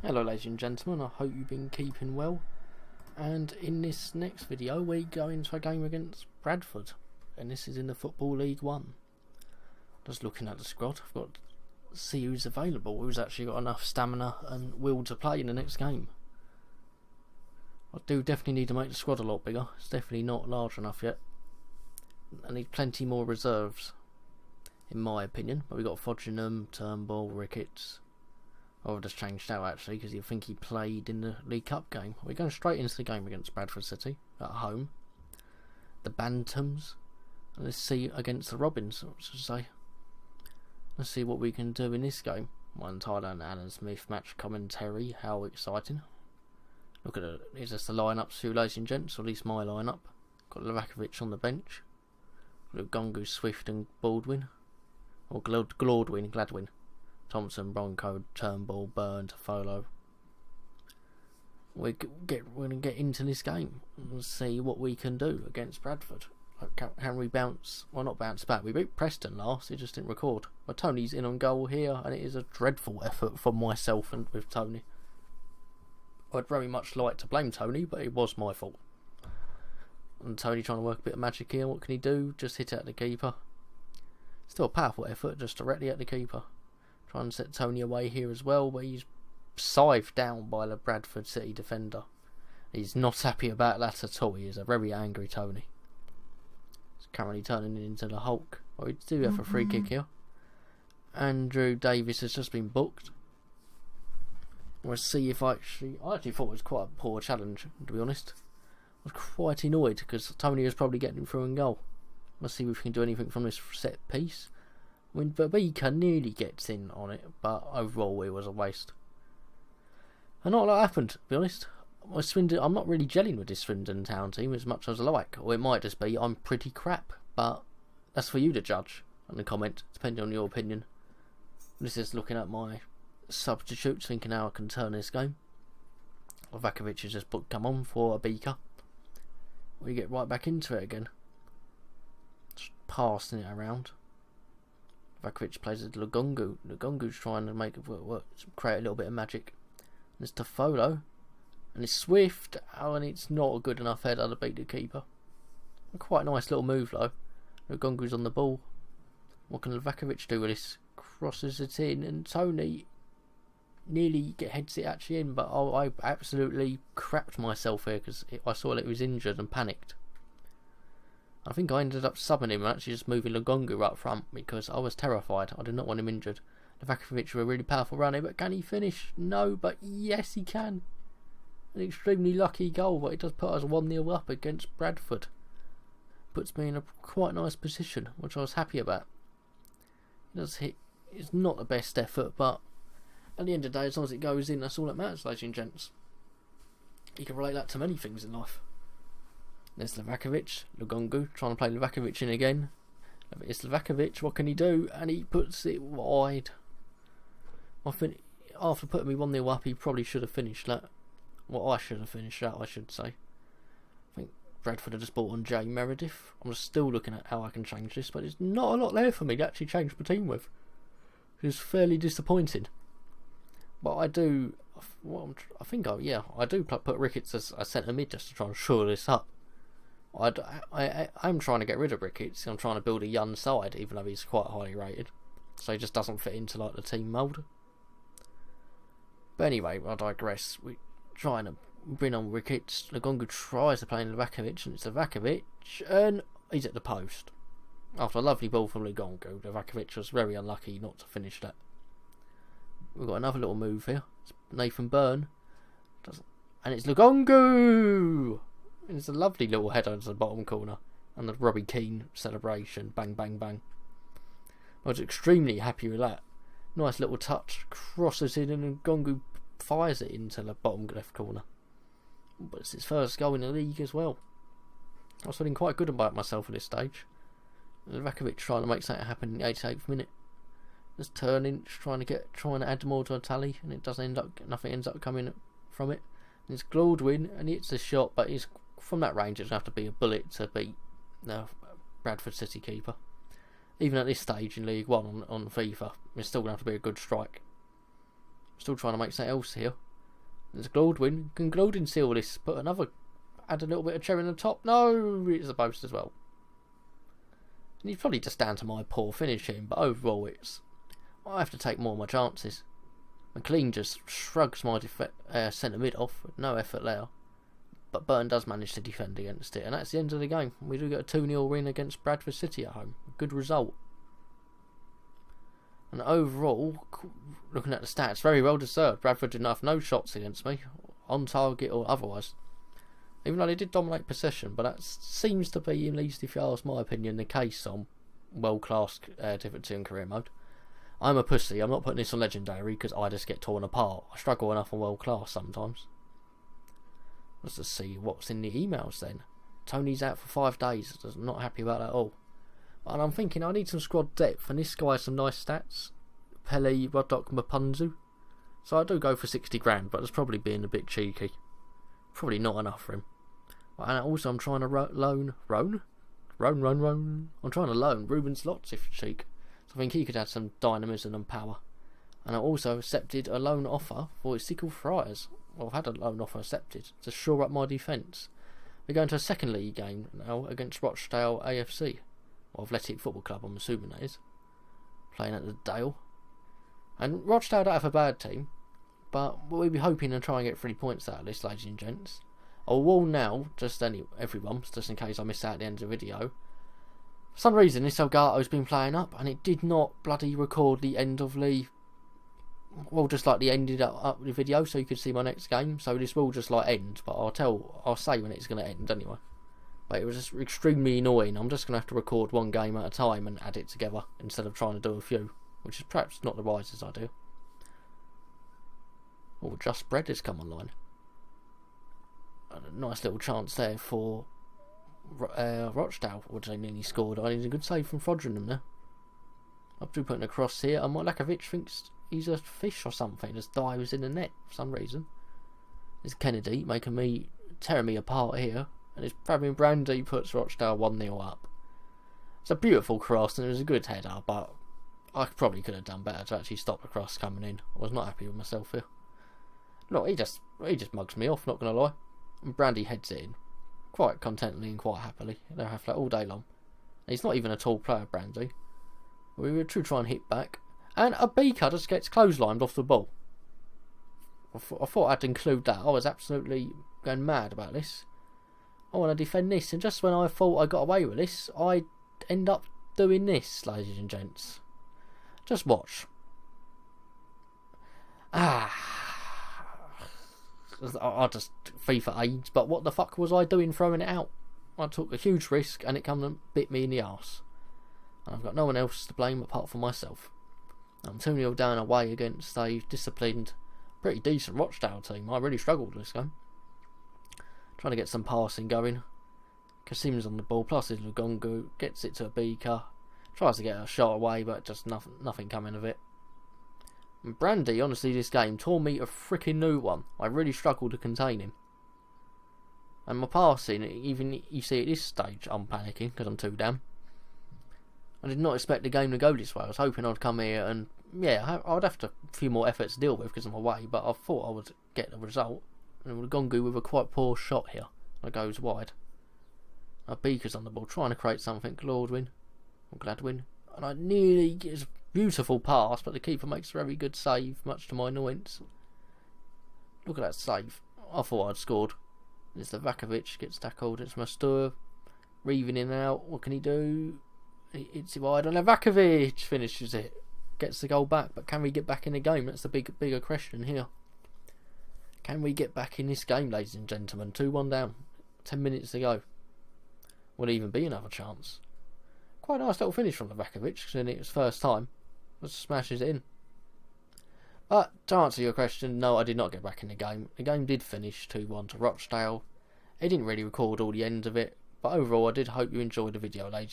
Hello ladies and gentlemen, I hope you've been keeping well, and in this next video we go into a game against Bradford, and this is in the Football League 1. Just looking at the squad, I've got to see who's available, who's actually got enough stamina and will to play in the next game. I do definitely need to make the squad a lot bigger. It's definitely not large enough yet. I need plenty more reserves, in my opinion. But we've got Fodgenham, Turnbull, Ricketts. I've just changed out actually because you think he played in the League Cup game. We're going straight into the game against Bradford City at home. The Bantams. And let's see against the Robins, I should say. Let's see what we can do in this game. One Tyler and Alan Smith match commentary. How exciting. Look at it. Is this the lineups, ladies and gents, or at least my lineup? Got Livakovic on the bench. Got Gungu, Swift and Baldwin. Or Gladwin. Thompson, Bronco, Turnbull, Byrne, Tafolo. We're going to get into this game and see what we can do against Bradford. Can we bounce? Well, not bounce back. We beat Preston last. It just didn't record. But Tony's in on goal here, and it is a dreadful effort from myself and with Tony. I'd very much like to blame Tony, but it was my fault. And Tony trying to work a bit of magic here. What can he do? Just hit at the keeper. Still a powerful effort, just directly at the keeper. Trying to set Tony away here as well, but he's scythed down by the Bradford City defender. He's not happy about that at all. He is a very angry Tony. He's currently turning into the Hulk. Oh, we do have a free kick here. Andrew Davis has just been booked. We'll see if I actually thought it was quite a poor challenge, to be honest. I was quite annoyed because Tony was probably getting through in goal. Let's see if we can do anything from this set piece. I mean, Babika nearly gets in on it, but overall it was a waste. And not a lot happened, to be honest. I'm not really gelling with this Swindon Town team as much as I like. Or it might just be I'm pretty crap, but that's for you to judge and comment, depending on your opinion. This is looking at my substitutes, thinking how I can turn this game. Livakovic has just come on for a beaker. We get right back into it again. Just passing it around. Livakovic plays it to Lugungu. Lugungu's trying to make it work, create a little bit of magic. And it's Tafolo. And it's Swift. Oh, and it's not a good enough header to beat the keeper. A quite nice little move though. Lugungu's on the ball. What can Livakovic do with this? Crosses it in, and Tony nearly heads it actually in, but I absolutely crapped myself here because I saw that he was injured and panicked. I think I ended up subbing him and actually just moving Lugungu up front because I was terrified. I did not want him injured. Livakovic with a really powerful runner, but can he finish? No, but yes he can. An extremely lucky goal, but it does put us 1-0 up against Bradford. Puts me in a quite nice position, which I was happy about. It does hit. It's not the best effort, but at the end of the day, as long as it goes in, that's all that matters, ladies and gents. You can relate that to many things in life. There's Livakovic, Lugungu, trying to play Livakovic in again. It's Livakovic, what can he do? And he puts it wide. After putting me 1-0 up, he probably should have finished that. Well, I should have finished that, I should say. I think Bradford have just bought on Jay Meredith. I'm still looking at how I can change this, but there's not a lot there for me to actually change my team with. It's fairly disappointing. But I do, I do put Ricketts as a centre mid just to try and shore this up. I'm trying to get rid of Ricketts. I'm trying to build a young side, even though he's quite highly rated. So he just doesn't fit into like the team mould. But anyway, I digress. We're trying to bring on Ricketts. Lugungu tries to play Livakovic, and it's Livakovic, and he's at the post. After a lovely ball from Lugungu, Livakovic was very unlucky not to finish that. We've got another little move here. It's Nathan Byrne. And it's Lugungu! It's a lovely little header into the bottom corner. And the Robbie Keane celebration. Bang, bang, bang. I was extremely happy with that. Nice little touch. Crosses in and Lugungu fires it into the bottom left corner. But it's his first goal in the league as well. I was feeling quite good about myself at this stage. Livakovic trying to make something happen in the 88th minute. Just turning, trying to add more to a tally, and it doesn't nothing ends up coming from it. And it's Gladwin, and it's a shot, but he's from that range. It's going to have to be a bullet to beat the Bradford City keeper. Even at this stage in League 1 on FIFA, it's still going to have to be a good strike. Still trying to make something else here. There's Gladwin. Can Gladwin seal this? Add a little bit of cherry on the top? No, it's supposed as well. And he's probably just down to my poor finishing, but overall I have to take more of my chances. McLean just shrugs my centre mid off, with no effort there. But Burton does manage to defend against it, and that's the end of the game. We do get a 2-0 win against Bradford City at home. A good result. And overall, looking at the stats, very well deserved. Bradford didn't have no shots against me, on target or otherwise. Even though they did dominate possession, but that seems to be, at least if you ask my opinion, the case on world-class difficulty in career mode. I'm a pussy. I'm not putting this on legendary because I just get torn apart. I struggle enough on world-class sometimes. Let's just see what's in the emails then. Tony's out for 5 days. I'm not happy about that at all. And I'm thinking I need some squad depth, and this guy has some nice stats. Pele, Rodok, Mapunzu. So I do go for 60 grand, but it's probably being a bit cheeky. Probably not enough for him. And also I'm trying to loan I'm trying to loan Ruben Slots if cheek. So I think he could add some dynamism and power. And I also accepted a loan offer for Sickle Friars. Well, I've had a loan offer accepted to shore up my defence. We're going to a second league game now against Rochdale AFC. Or Athletic Football Club, I'm assuming that is. Playing at the Dale. And Rochdale don't have a bad team. But we'll be hoping to try and get 3 points out of this, ladies and gents. I'll warn now, everyone, just in case I miss out at the end of the video. For some reason, this Elgato's been playing up, and it did not bloody record the end of the... Well, just like the ended up the video, so you could see my next game. So this will just like end, but I'll say when it's going to end anyway. But it was just extremely annoying. I'm just going to have to record one game at a time and add it together, instead of trying to do a few, which is perhaps not the wisest idea. Oh, Just Bread has come online. A nice little chance there for Rochdale, which they nearly scored. I need a good save from Frodringham there. Up to putting a cross here, and Lakovic thinks he's a fish or something. Just dives in the net for some reason. There's Kennedy tearing me apart here, and it's Fabian Brandy puts Rochdale 1-0 up. It's a beautiful cross, and it was a good header, but I probably could have done better to actually stop the cross coming in. I was not happy with myself here. No, he just mugs me off, not going to lie. And Brandy heads it in. Quite contentedly and quite happily. They'll have that all day long. And he's not even a tall player, Brandy. We were to try and hit back. And a beaker just gets clotheslined off the ball. I thought I'd include that. I was absolutely going mad about this. I want to defend this. And just when I thought I got away with this, I end up doing this, ladies and gents. Just watch. I just FIFA AIDS, but what the fuck was I doing throwing it out? I took a huge risk and it come and bit me in the arse. And I've got no one else to blame apart from myself. I'm 2-0 down away against a disciplined, pretty decent Rochdale team. I really struggled with this game. Trying to get some passing going. Kasim's on the ball, plus his Lugongo, gets it to a beaker. Tries to get a shot away, but just nothing coming of it. And Brandy, honestly, this game tore me a freaking new one. I really struggled to contain him. And my passing, even you see at this stage, I'm panicking because I'm too down. I did not expect the game to go this way. I was hoping I'd come here and, yeah, I'd have a few more efforts to deal with because I'm away, but I thought I would get the result. And it would have gone with a quite poor shot here. It goes wide. Now Beaker's on the ball, trying to create something. Gladwin. And I nearly get a beautiful pass, but the keeper makes a very good save, much to my annoyance. Look at that save. I thought I'd scored. There's the Vakovic, gets tackled. It's Mastur. Reeving in and out. What can he do? It's wide, and Vakovic finishes it. Gets the goal back, but can we get back in the game? That's the bigger question here. Can we get back in this game, ladies and gentlemen? 2-1 down. 10 minutes to go. Will even be another chance. Quite a nice little finish from Vakovic, considering it was first time. Just smashes it in. But to answer your question, no, I did not get back in the game. The game did finish 2-1 to Rochdale. It didn't really record all the ends of it, but overall I did hope you enjoyed the video, ladies